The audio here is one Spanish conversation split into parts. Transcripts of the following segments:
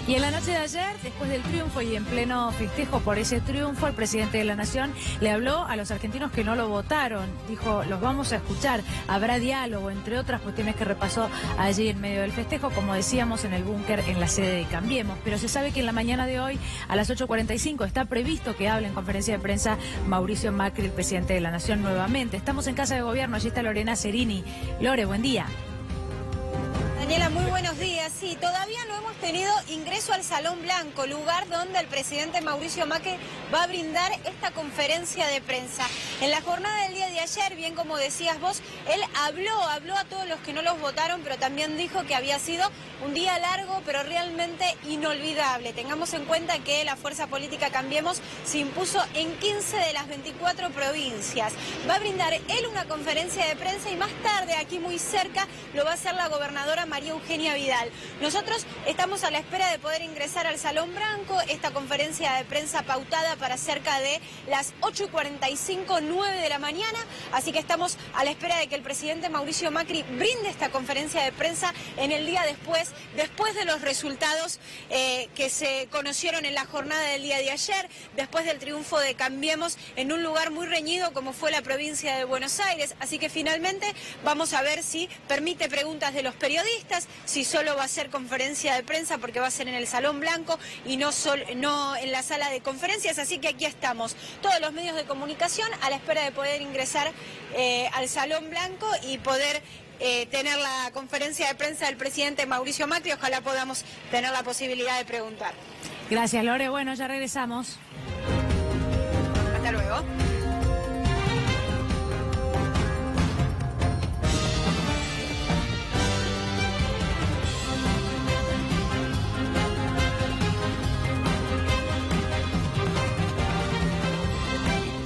Y en la noche de ayer, después del triunfo y en pleno festejo por ese triunfo, el presidente de la Nación le habló a los argentinos que no lo votaron. Dijo, los vamos a escuchar, habrá diálogo, entre otras cuestiones que repasó allí en medio del festejo, como decíamos, en el búnker en la sede de Cambiemos. Pero se sabe que en la mañana de hoy, a las 8:45, está previsto que hable en conferencia de prensa Mauricio Macri, el presidente de la Nación, nuevamente. Estamos en Casa de Gobierno, allí está Lorena Cerini. Lore, buen día. Daniela, muy buenos días. Sí, todavía no hemos tenido ingreso al Salón Blanco, lugar donde el presidente Mauricio Macri va a brindar esta conferencia de prensa. En la jornada del día de ayer, bien como decías vos, él habló a todos los que no los votaron, pero también dijo que había sido un día largo, pero realmente inolvidable. Tengamos en cuenta que la fuerza política Cambiemos se impuso en 15 de las 24 provincias. Va a brindar él una conferencia de prensa y más tarde, aquí muy cerca, lo va a hacer la gobernadora María Eugenia Vidal. Nosotros estamos a la espera de poder ingresar al Salón Blanco, esta conferencia de prensa pautada para cerca de las 8:45, 9 de la mañana, así que estamos a la espera de que el presidente Mauricio Macri brinde esta conferencia de prensa en el día después de los resultados que se conocieron en la jornada del día de ayer, después del triunfo de Cambiemos en un lugar muy reñido como fue la provincia de Buenos Aires, así que finalmente vamos a ver si permite preguntas de los periodistas, si solo va a ser conferencia de prensa porque va a ser en el Salón Blanco y no en la sala de conferencias, así que aquí estamos, todos los medios de comunicación a la espera de poder ingresar al Salón Blanco y poder tener la conferencia de prensa del presidente Mauricio Macri. Ojalá podamos tener la posibilidad de preguntar. Gracias, Lore. Bueno, ya regresamos. Hasta luego.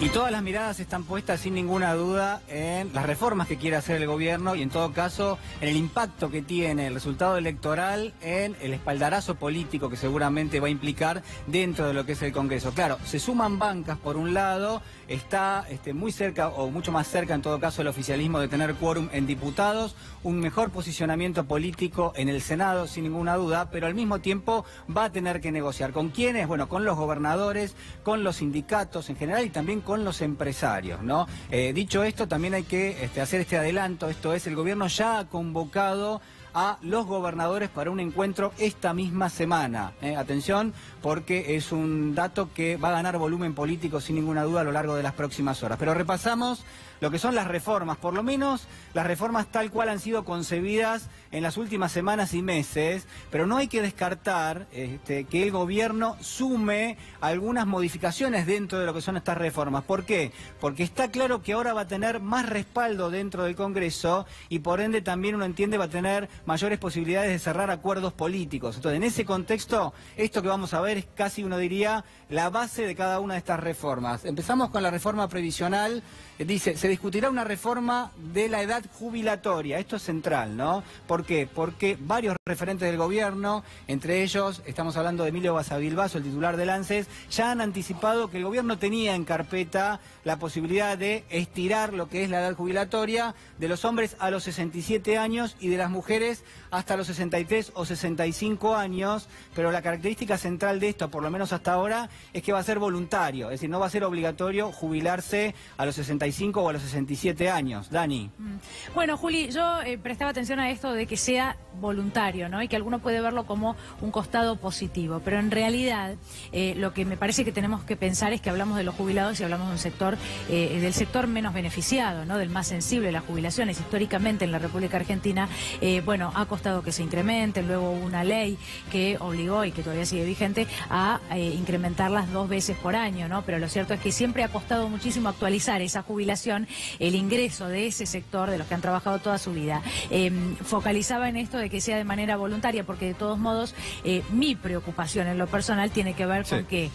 Y todas las miradas están puestas sin ninguna duda en las reformas que quiere hacer el gobierno y en todo caso en el impacto que tiene el resultado electoral en el espaldarazo político que seguramente va a implicar dentro de lo que es el Congreso. Claro, se suman bancas por un lado, está muy cerca o mucho más cerca en todo caso el oficialismo de tener quórum en diputados, un mejor posicionamiento político en el Senado sin ninguna duda, pero al mismo tiempo va a tener que negociar. ¿Con quiénes? Bueno, con los gobernadores, con los sindicatos en general y también con los empresarios, ¿no? Dicho esto, también hay que hacer este adelanto, esto es, el gobierno ya ha convocado a los gobernadores para un encuentro esta misma semana. Atención, porque es un dato que va a ganar volumen político sin ninguna duda a lo largo de las próximas horas. Pero repasamos lo que son las reformas, por lo menos las reformas tal cual han sido concebidas en las últimas semanas y meses, pero no hay que descartar que el gobierno sume algunas modificaciones dentro de lo que son estas reformas. ¿Por qué? Porque está claro que ahora va a tener más respaldo dentro del Congreso y por ende también uno entiende va a tener mayores posibilidades de cerrar acuerdos políticos. Entonces, en ese contexto, esto que vamos a ver es casi, uno diría, la base de cada una de estas reformas. Empezamos con la reforma previsional. Dice, se discutirá una reforma de la edad jubilatoria. Esto es central, ¿no? ¿Por qué? Porque varios referentes del gobierno, entre ellos, estamos hablando de Emilio Basavilbaso, el titular del ANSES, ya han anticipado que el gobierno tenía en carpeta la posibilidad de estirar lo que es la edad jubilatoria de los hombres a los 67 años y de las mujeres hasta los 63 o 65 años, pero la característica central de esto, por lo menos hasta ahora, es que va a ser voluntario, es decir, no va a ser obligatorio jubilarse a los 65 o a los 67 años. Dani. Bueno, Juli, yo prestaba atención a esto de que sea voluntario, ¿no? Y que alguno puede verlo como un costado positivo, pero en realidad lo que me parece que tenemos que pensar es que hablamos de los jubilados y hablamos de un sector, del sector menos beneficiado, ¿no? Del más sensible de las jubilaciones. Históricamente en la República Argentina, bueno, ha costado que se incrementen, luego hubo una ley que obligó y que todavía sigue vigente a incrementarlas 2 veces por año, ¿no? Pero lo cierto es que siempre ha costado muchísimo actualizar esa jubilación, el ingreso de ese sector, de los que han trabajado toda su vida. Focalizaba en esto de que sea de manera voluntaria, porque de todos modos mi preocupación en lo personal tiene que ver con que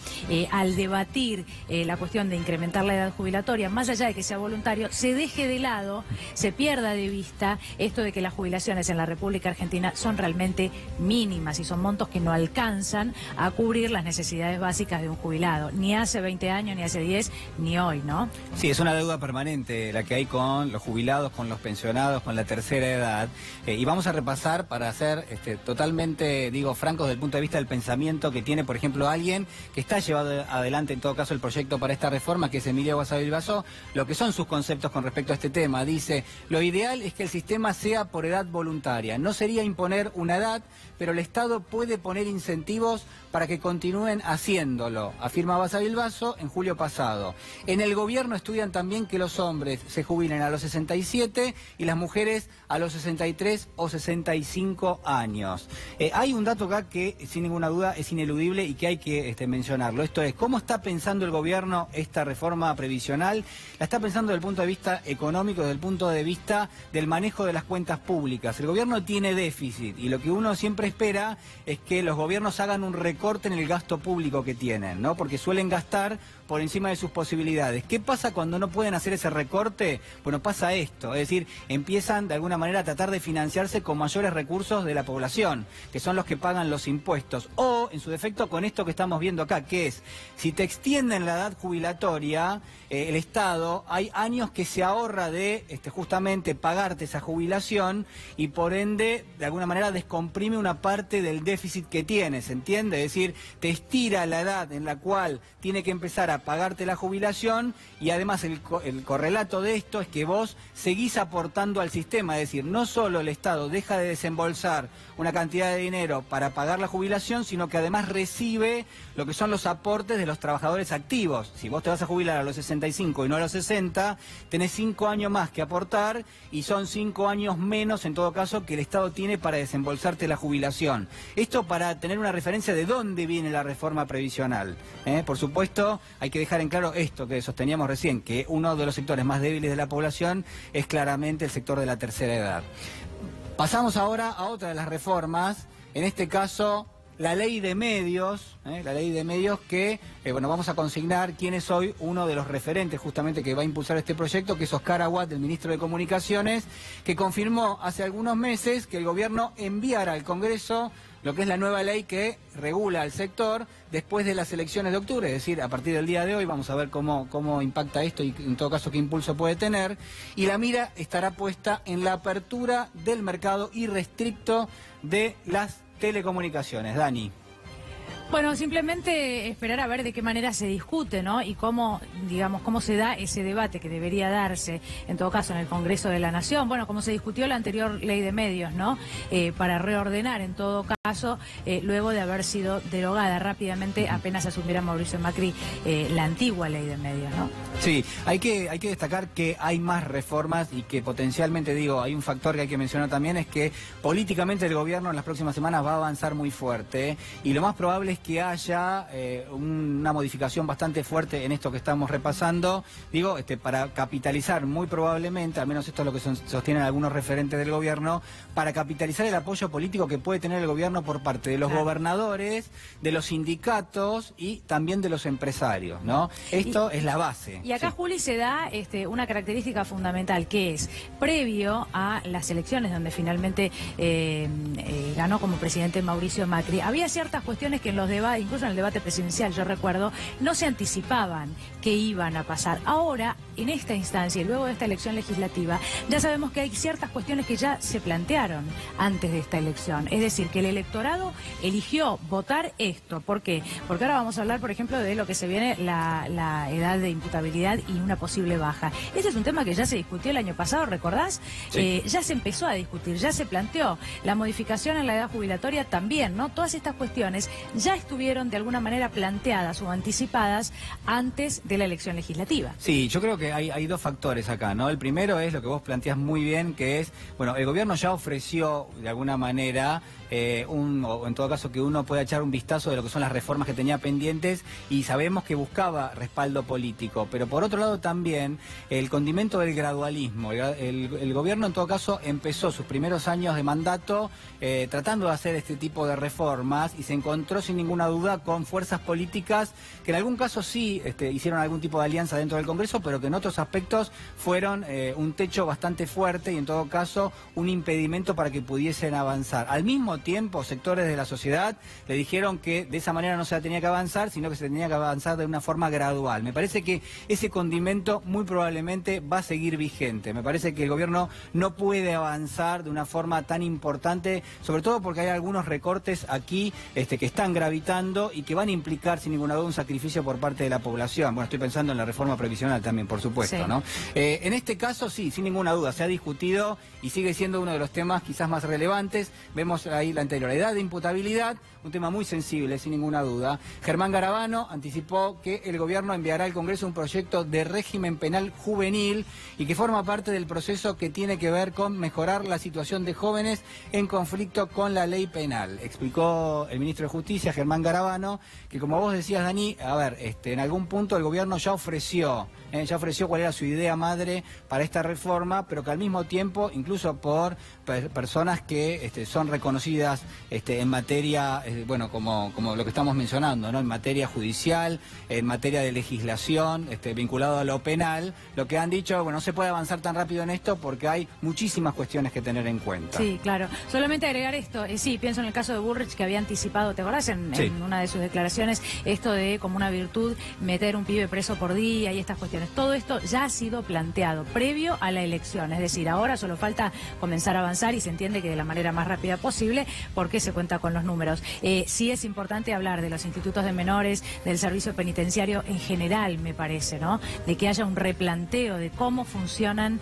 al debatir la cuestión de incrementar la edad jubilatoria, más allá de que sea voluntario, se deje de lado, se pierda de vista esto de que las jubilaciones en la República República Argentina son realmente mínimas y son montos que no alcanzan a cubrir las necesidades básicas de un jubilado, ni hace 20 años, ni hace 10, ni hoy, ¿no? Sí, es una deuda permanente la que hay con los jubilados, con los pensionados, con la tercera edad. Y vamos a repasar para ser totalmente, francos desde el punto de vista del pensamiento que tiene, por ejemplo, alguien que está llevando adelante en todo caso el proyecto para esta reforma, que es Emilia Guasabel Basó, lo que son sus conceptos con respecto a este tema. Dice, lo ideal es que el sistema sea por edad voluntaria. No sería imponer una edad, pero el Estado puede poner incentivos para que continúen haciéndolo, afirma Guasabel Basó en julio pasado. En el gobierno estudian también que los hombres se jubilen a los 67 y las mujeres a los 63 o 65 años. Hay un dato acá que sin ninguna duda es ineludible y que hay que mencionarlo. Esto es, ¿cómo está pensando el gobierno esta reforma previsional? La está pensando desde el punto de vista económico, desde el punto de vista del manejo de las cuentas públicas. El gobierno tiene déficit y lo que uno siempre espera es que los gobiernos hagan un recorte en el gasto público que tienen, ¿no? Porque suelen gastar por encima de sus posibilidades. ¿Qué pasa cuando no pueden hacer ese recorte? Bueno, pasa esto, es decir, empiezan de alguna manera a tratar de financiarse con mayores recursos de la población, que son los que pagan los impuestos, o en su defecto con esto que estamos viendo acá, que es, si te extienden la edad jubilatoria, el Estado, hay años que se ahorra de justamente pagarte esa jubilación y por ende, de alguna manera, descomprime una parte del déficit que tienes, ¿entiende? Es decir, te estira la edad en la cual tiene que empezar a pagarte la jubilación y además el correlato de esto es que vos seguís aportando al sistema, es decir, no solo el Estado deja de desembolsar una cantidad de dinero para pagar la jubilación, sino que además recibe lo que son los aportes de los trabajadores activos. Si vos te vas a jubilar a los 65 y no a los 60, tenés 5 años más que aportar y son 5 años menos en todo caso que el Estado tiene para desembolsarte la jubilación. Esto para tener una referencia de dónde viene la reforma previsional. Por supuesto, hay que dejar en claro esto que sosteníamos recién, que uno de los sectores más débiles de la población es claramente el sector de la tercera edad. Pasamos ahora a otra de las reformas, en este caso la ley de medios, que, vamos a consignar quién es hoy uno de los referentes justamente que va a impulsar este proyecto, que es Oscar Aguad, el ministro de Comunicaciones, que confirmó hace algunos meses que el gobierno enviará al Congreso lo que es la nueva ley que regula al sector después de las elecciones de octubre, es decir, a partir del día de hoy vamos a ver cómo impacta esto y en todo caso qué impulso puede tener, y la mira estará puesta en la apertura del mercado irrestricto de las telecomunicaciones. Dani. Bueno, simplemente esperar a ver de qué manera se discute, ¿no? Y cómo se da ese debate que debería darse, en todo caso, en el Congreso de la Nación. Bueno, como se discutió la anterior ley de medios, ¿no? Para reordenar, en todo caso, luego de haber sido derogada rápidamente, apenas asumiera Mauricio Macri la antigua ley de medios, ¿no? Sí, hay que destacar que hay más reformas y que potencialmente, hay un factor que hay que mencionar también, es que políticamente el gobierno en las próximas semanas va a avanzar muy fuerte, y lo más probable es que haya una modificación bastante fuerte en esto que estamos repasando, para capitalizar muy probablemente, al menos esto es lo que sostienen algunos referentes del gobierno, para capitalizar el apoyo político que puede tener el gobierno por parte de los gobernadores, de los sindicatos y también de los empresarios, ¿no? Esto es la base. Y acá, sí, Juli, se da una característica fundamental, que es, previo a las elecciones donde finalmente ganó como presidente Mauricio Macri, había ciertas cuestiones que en los debates, incluso en el debate presidencial, yo recuerdo, no se anticipaban que iban a pasar. Ahora, en esta instancia y luego de esta elección legislativa, ya sabemos que hay ciertas cuestiones que ya se plantearon antes de esta elección. Es decir, que el electorado eligió votar esto. ¿Por qué? Porque ahora vamos a hablar, por ejemplo, de lo que se viene la edad de imputabilidad y una posible baja. Ese es un tema que ya se discutió el año pasado, ¿recordás? Sí. Ya se empezó a discutir, ya se planteó. La modificación en la edad jubilatoria también, ¿no? Todas estas cuestiones ya estuvieron de alguna manera planteadas o anticipadas antes de la elección legislativa. Sí, yo creo que hay dos factores acá, ¿no? El primero es lo que vos planteás muy bien, que es, el gobierno ya ofreció de alguna manera o en todo caso que uno pueda echar un vistazo de lo que son las reformas que tenía pendientes, y sabemos que buscaba respaldo político, pero por otro lado también el condimento del gradualismo. El gobierno en todo caso empezó sus primeros años de mandato tratando de hacer este tipo de reformas y se encontró sin ninguna duda con fuerzas políticas que en algún caso sí hicieron algún tipo de alianza dentro del Congreso, pero que otros aspectos fueron un techo bastante fuerte y en todo caso un impedimento para que pudiesen avanzar. Al mismo tiempo, sectores de la sociedad le dijeron que de esa manera no se tenía que avanzar, sino que se tenía que avanzar de una forma gradual. Me parece que ese condimento muy probablemente va a seguir vigente. Me parece que el gobierno no puede avanzar de una forma tan importante, sobre todo porque hay algunos recortes aquí que están gravitando y que van a implicar sin ninguna duda un sacrificio por parte de la población. Bueno, estoy pensando en la reforma previsional también, por supuesto, sí. ¿No? En este caso sí, sin ninguna duda, se ha discutido y sigue siendo uno de los temas quizás más relevantes. Vemos ahí la anterioridad de imputabilidad, un tema muy sensible, sin ninguna duda. Germán Garabano anticipó que el gobierno enviará al Congreso un proyecto de régimen penal juvenil y que forma parte del proceso que tiene que ver con mejorar la situación de jóvenes en conflicto con la ley penal. Explicó el ministro de Justicia, Germán Garabano, que como vos decías, Dani, a ver, en algún punto el gobierno ya ofreció cuál era su idea madre para esta reforma, pero que al mismo tiempo, incluso por personas que son reconocidas en materia, bueno, como lo que estamos mencionando, ¿no? En materia judicial, en materia de legislación, vinculado a lo penal, lo que han dicho, bueno, no se puede avanzar tan rápido en esto porque hay muchísimas cuestiones que tener en cuenta. Sí, claro. Solamente agregar esto, sí, pienso en el caso de Bullrich, que había anticipado, ¿te acordás? En una de sus declaraciones, esto de como una virtud meter un pibe preso por día y estas cuestiones. Todo esto ya ha sido planteado previo a la elección, es decir, ahora solo falta comenzar a avanzar y se entiende que de la manera más rápida posible porque se cuenta con los números. Sí es importante hablar de los institutos de menores, del servicio penitenciario en general, me parece, ¿no? De que haya un replanteo de cómo funcionan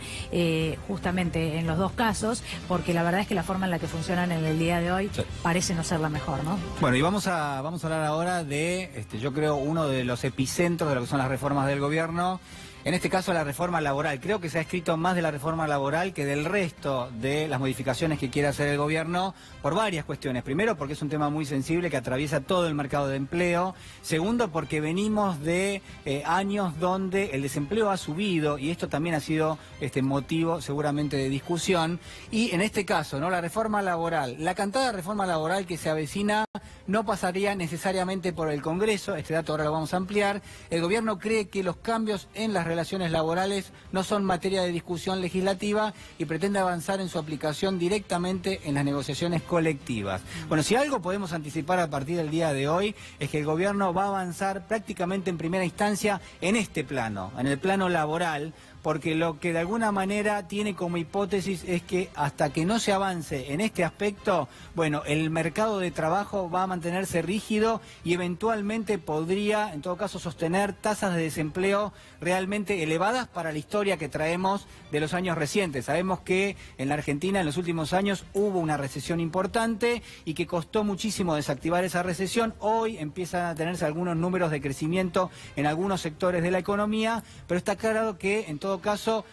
justamente en los dos casos, porque la verdad es que la forma en la que funcionan en el día de hoy parece no ser la mejor, ¿no? Bueno, y vamos a hablar ahora de, yo creo, uno de los epicentros de lo que son las reformas del gobierno. En este caso la reforma laboral. Creo que se ha escrito más de la reforma laboral que del resto de las modificaciones que quiere hacer el gobierno por varias cuestiones. Primero, porque es un tema muy sensible que atraviesa todo el mercado de empleo. Segundo, porque venimos de años donde el desempleo ha subido y esto también ha sido motivo seguramente de discusión. Y en este caso, ¿no? La reforma laboral, la cantada reforma laboral que se avecina no pasaría necesariamente por el Congreso. Este dato ahora lo vamos a ampliar. El gobierno cree que los cambios en las relaciones laborales no son materia de discusión legislativa y pretende avanzar en su aplicación directamente en las negociaciones colectivas. Bueno, si algo podemos anticipar a partir del día de hoy es que el gobierno va a avanzar prácticamente en primera instancia en este plano, en el plano laboral, porque lo que de alguna manera tiene como hipótesis es que hasta que no se avance en este aspecto, bueno, el mercado de trabajo va a mantenerse rígido y eventualmente podría, en todo caso, sostener tasas de desempleo realmente elevadas para la historia que traemos de los años recientes. Sabemos que en la Argentina en los últimos años hubo una recesión importante y que costó muchísimo desactivar esa recesión. Hoy empiezan a tenerse algunos números de crecimiento en algunos sectores de la economía, pero está claro que en todo caso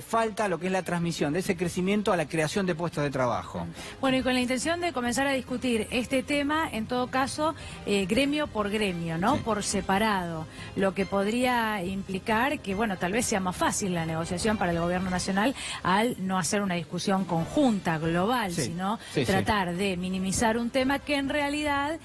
falta lo que es la transmisión de ese crecimiento a la creación de puestos de trabajo. Bueno, y con la intención de comenzar a discutir este tema, en todo caso, gremio por gremio, ¿no? Sí. Por separado, lo que podría implicar que, bueno, tal vez sea más fácil la negociación para el gobierno nacional al no hacer una discusión conjunta, global, sino tratar de minimizar un tema que en realidad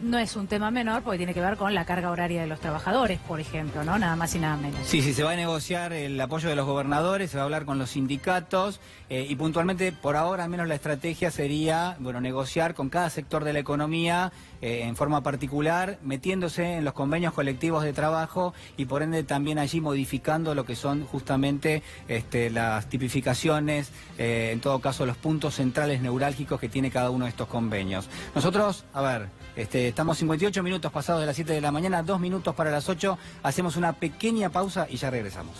no es un tema menor, porque tiene que ver con la carga horaria de los trabajadores, por ejemplo, ¿no? Nada más y nada menos. Sí, se va a negociar el apoyo de los gobernadores, se va a hablar con los sindicatos y puntualmente por ahora al menos la estrategia sería, bueno, negociar con cada sector de la economía en forma particular, metiéndose en los convenios colectivos de trabajo y por ende también allí modificando lo que son justamente las tipificaciones, en todo caso los puntos centrales neurálgicos que tiene cada uno de estos convenios. Nosotros, a ver, estamos 58 minutos pasados de las 7 de la mañana, 2 minutos para las 8, hacemos una pequeña pausa y ya regresamos.